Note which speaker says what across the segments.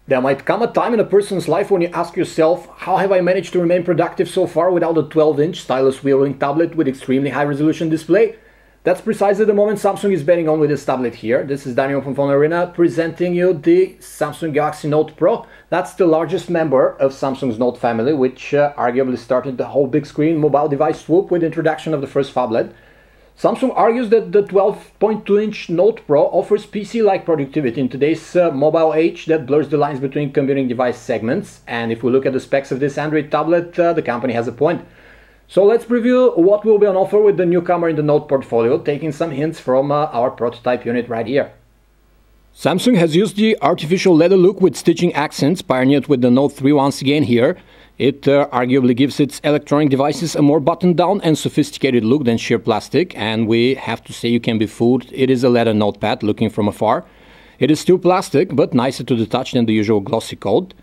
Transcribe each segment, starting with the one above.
Speaker 1: There might come a time in a person's life when you ask yourself, how have I managed to remain productive so far without a 12-inch stylus wielding tablet with extremely high resolution display? That's precisely the moment Samsung is betting on with this tablet here. This is Daniel from PhoneArena presenting you the Samsung Galaxy Note Pro. That's the largest member of Samsung's Note family, which arguably started the whole big screen mobile device swoop with the introduction of the first phablet. Samsung argues that the 12.2-inch Note Pro offers PC-like productivity in today's mobile age that blurs the lines between computing device segments. And if we look at the specs of this Android tablet, the company has a point. So let's preview what will be on offer with the newcomer in the Note portfolio, taking some hints from our prototype unit right here. Samsung has used the artificial leather look with stitching accents, pioneered with the Note 3 once again here. It arguably gives its electronic devices a more buttoned-down and sophisticated look than sheer plastic, and we have to say you can be fooled. It is a leather notepad looking from afar. It is still plastic, but nicer to the touch than the usual glossy coat.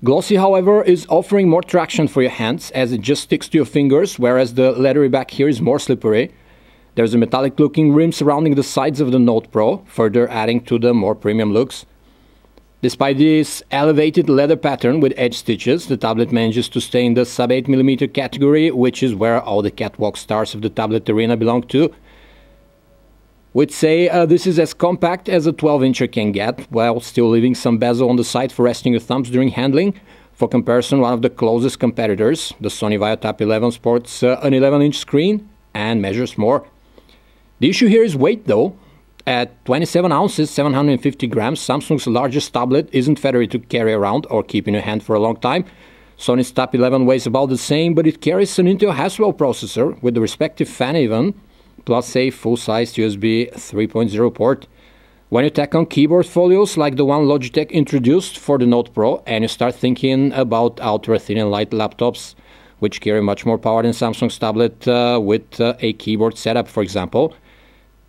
Speaker 1: Glossy, however, is offering more traction for your hands as it just sticks to your fingers, whereas the leathery back here is more slippery. There's a metallic-looking rim surrounding the sides of the Note Pro, further adding to the more premium looks. Despite this elevated leather pattern with edge stitches, the tablet manages to stay in the sub 8mm category, which is where all the catwalk stars of the tablet arena belong to. We'd say this is as compact as a 12-incher can get, while still leaving some bezel on the side for resting your thumbs during handling. For comparison, one of the closest competitors, the Sony Viotap 11, sports an 11-inch screen and measures more. The issue here is weight, though. At 27 ounces, 750 grams, Samsung's largest tablet isn't feathery to carry around or keep in your hand for a long time. Sony's Tab 11 weighs about the same, but it carries an Intel Haswell processor with the respective fan even, plus a full-sized USB 3.0 port. When you tack on keyboard folios like the one Logitech introduced for the Note Pro, and you start thinking about ultra-thin and light laptops, which carry much more power than Samsung's tablet with a keyboard setup, for example.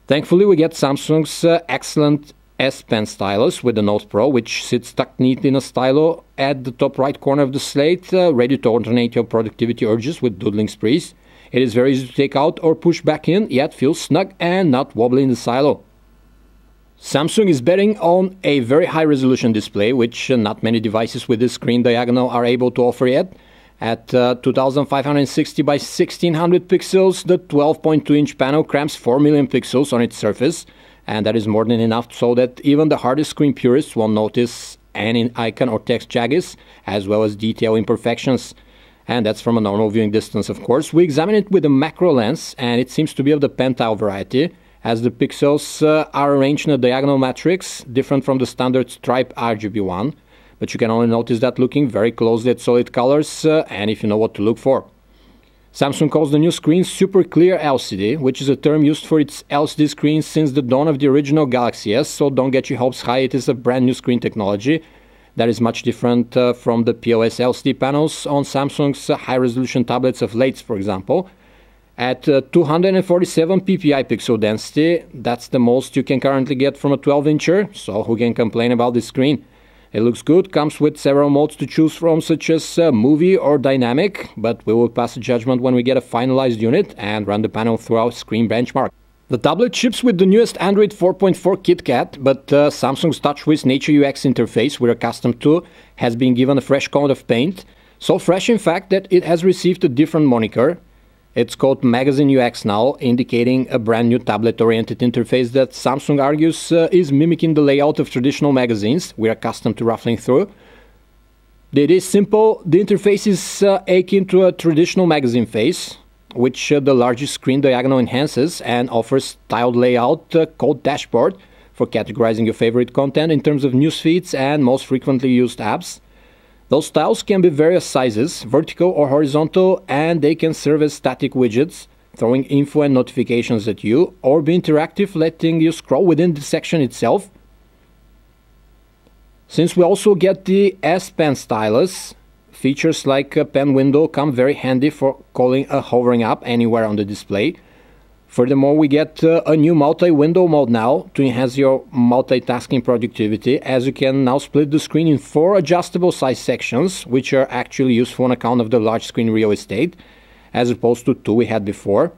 Speaker 1: Thankfully, we get Samsung's excellent Spen stylus with the Note Pro, which sits tucked neatly in a stylo at the top right corner of the slate, ready to alternate your productivity urges with doodling sprees. It is very easy to take out or push back in, yet feels snug and not wobbly in the silo. Samsung is betting on a very high-resolution display, which not many devices with this screen diagonal are able to offer yet. At 2560 by 1600 pixels, the 12.2-inch panel cramps 4 million pixels on its surface, and that is more than enough so that even the hardest screen purists won't notice any icon or text jaggies, as well as detail imperfections. And that's from a normal viewing distance, of course. We examine it with a macro lens, and it seems to be of the pentile variety, as the pixels are arranged in a diagonal matrix, different from the standard stripe RGB one. But you can only notice that looking very closely at solid colors and if you know what to look for. Samsung calls the new screen Super Clear LCD, which is a term used for its LCD screens since the dawn of the original Galaxy S, so don't get your hopes high, it is a brand new screen technology that is much different from the POS LCD panels on Samsung's high-resolution tablets of late, for example. At 247 ppi pixel density, that's the most you can currently get from a 12-incher, so who can complain about this screen? It looks good, comes with several modes to choose from, such as movie or dynamic, but we will pass a judgment when we get a finalized unit and run the panel through our screen benchmark. The tablet ships with the newest Android 4.4 KitKat, but Samsung's TouchWiz Nature UX interface we're accustomed to has been given a fresh coat of paint, so fresh in fact that it has received a different moniker. It's called Magazine UX now, indicating a brand new tablet-oriented interface that Samsung argues is mimicking the layout of traditional magazines we're accustomed to ruffling through. It is simple. The interface is akin to a traditional magazine face, which the largest screen diagonal enhances and offers tiled layout called Dashboard for categorizing your favorite content in terms of news feeds and most frequently used apps. Those tiles can be various sizes, vertical or horizontal, and they can serve as static widgets, throwing info and notifications at you, or be interactive, letting you scroll within the section itself. Since we also get the S Pen stylus, features like a pen window come very handy for calling a hovering app anywhere on the display. Furthermore, we get a new multi-window mode now to enhance your multitasking productivity, as you can now split the screen in 4 adjustable size sections, which are actually useful on account of the large screen real estate, as opposed to 2 we had before.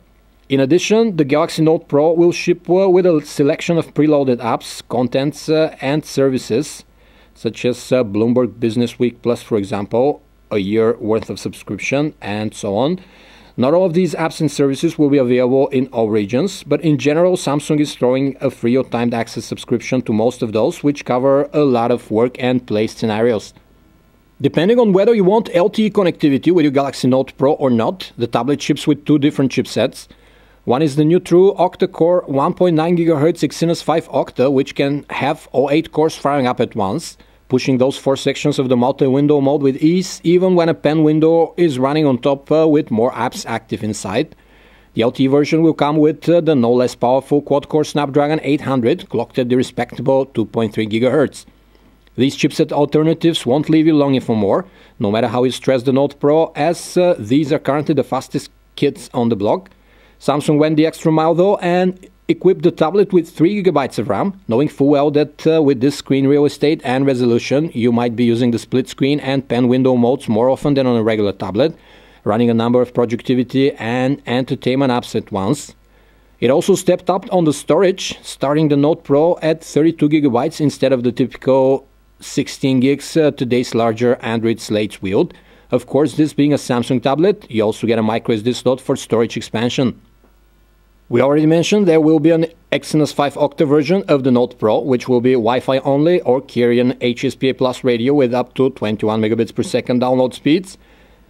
Speaker 1: In addition, the Galaxy Note Pro will ship with a selection of preloaded apps, contents and services such as Bloomberg Business Week Plus, for example, a year worth of subscription, and so on. Not all of these apps and services will be available in all regions, but in general, Samsung is throwing a free or timed access subscription to most of those, which cover a lot of work and play scenarios. Depending on whether you want LTE connectivity with your Galaxy Note Pro or not, the tablet ships with two different chipsets. One is the new true octa-core 1.9 GHz Exynos 5 Octa, which can have all 8 cores firing up at once, pushing those 4 sections of the multi-window mode with ease, even when a pen window is running on top with more apps active inside. The LTE version will come with the no less powerful quad-core Snapdragon 800, clocked at the respectable 2.3 GHz. These chipset alternatives won't leave you longing for more, no matter how you stress the Note Pro, as these are currently the fastest kits on the block. Samsung went the extra mile though and equipped the tablet with 3 GB of RAM, knowing full well that with this screen real estate and resolution, you might be using the split screen and pen window modes more often than on a regular tablet, running a number of productivity and entertainment apps at once. It also stepped up on the storage, starting the Note Pro at 32 GB instead of the typical 16 gigs today's larger Android slates wield. Of course, this being a Samsung tablet, you also get a microSD slot for storage expansion. We already mentioned there will be an Exynos 5 Octa version of the Note Pro, which will be Wi-Fi only or carry an HSPA Plus radio with up to 21 megabits per second download speeds.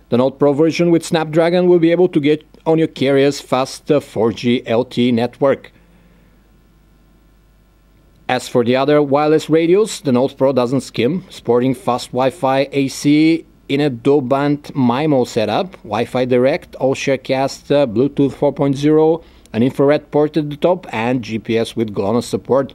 Speaker 1: The Note Pro version with Snapdragon will be able to get on your carrier's fast 4G LTE network. As for the other wireless radios, the Note Pro doesn't skim, sporting fast Wi-Fi AC in a dual-band MIMO setup, Wi-Fi Direct, All-Sharecast, Bluetooth 4.0, an infrared port at the top, and GPS with GLONASS support.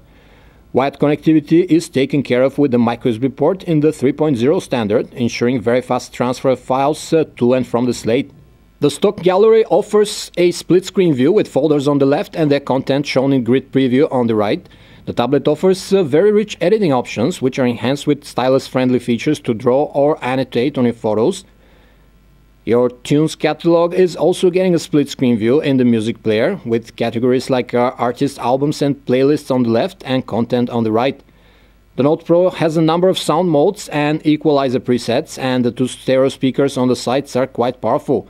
Speaker 1: Wired connectivity is taken care of with the microSD port in the 3.0 standard, ensuring very fast transfer of files to and from the slate. The stock gallery offers a split-screen view with folders on the left and their content shown in grid preview on the right. The tablet offers very rich editing options, which are enhanced with stylus-friendly features to draw or annotate on your photos. Your tunes catalog is also getting a split-screen view in the music player, with categories like artist albums and playlists on the left and content on the right. The Note Pro has a number of sound modes and equalizer presets, and the two stereo speakers on the sides are quite powerful.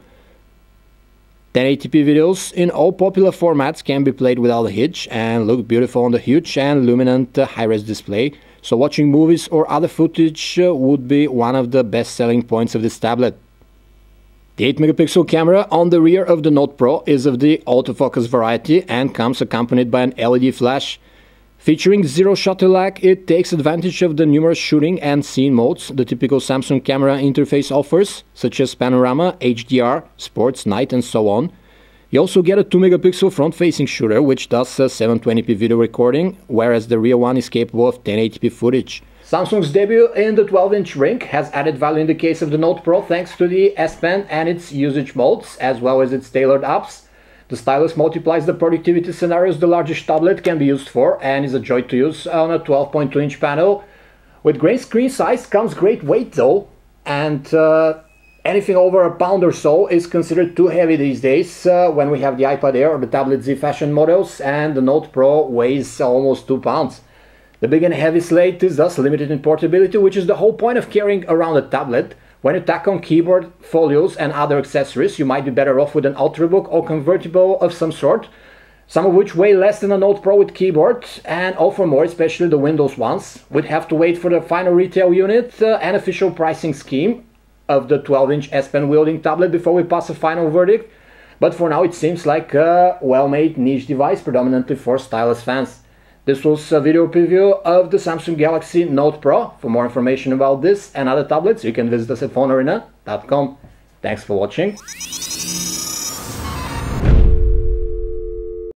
Speaker 1: 1080p videos in all popular formats can be played without a hitch and look beautiful on the huge and luminant high-res display, so watching movies or other footage would be one of the best selling points of this tablet. The 8-megapixel camera on the rear of the Note Pro is of the autofocus variety and comes accompanied by an LED flash. Featuring zero shutter lag, it takes advantage of the numerous shooting and scene modes the typical Samsung camera interface offers, such as panorama, HDR, sports, night, and so on. You also get a 2-megapixel front-facing shooter, which does 720p video recording, whereas the rear one is capable of 1080p footage. Samsung's debut in the 12-inch ring has added value in the case of the Note Pro thanks to the S Pen and its usage modes, as well as its tailored apps. The stylus multiplies the productivity scenarios the largest tablet can be used for and is a joy to use on a 12.2-inch panel. With great screen size comes great weight though, and anything over a pound or so is considered too heavy these days when we have the iPad Air or the Tablet Z Fashion models, and the Note Pro weighs almost 2 pounds. The big and heavy slate is thus limited in portability, which is the whole point of carrying around a tablet. When you tack on keyboard, folios and other accessories, you might be better off with an Ultrabook or convertible of some sort, some of which weigh less than a Note Pro with keyboard and offer more, especially the Windows ones. We'd have to wait for the final retail unit and official pricing scheme of the 12-inch S Pen wielding tablet before we pass a final verdict, but for now it seems like a well-made niche device predominantly for stylus fans. This was a video preview of the Samsung Galaxy Note Pro. For more information about this and other tablets, you can visit us at PhoneArena.com. Thanks for watching.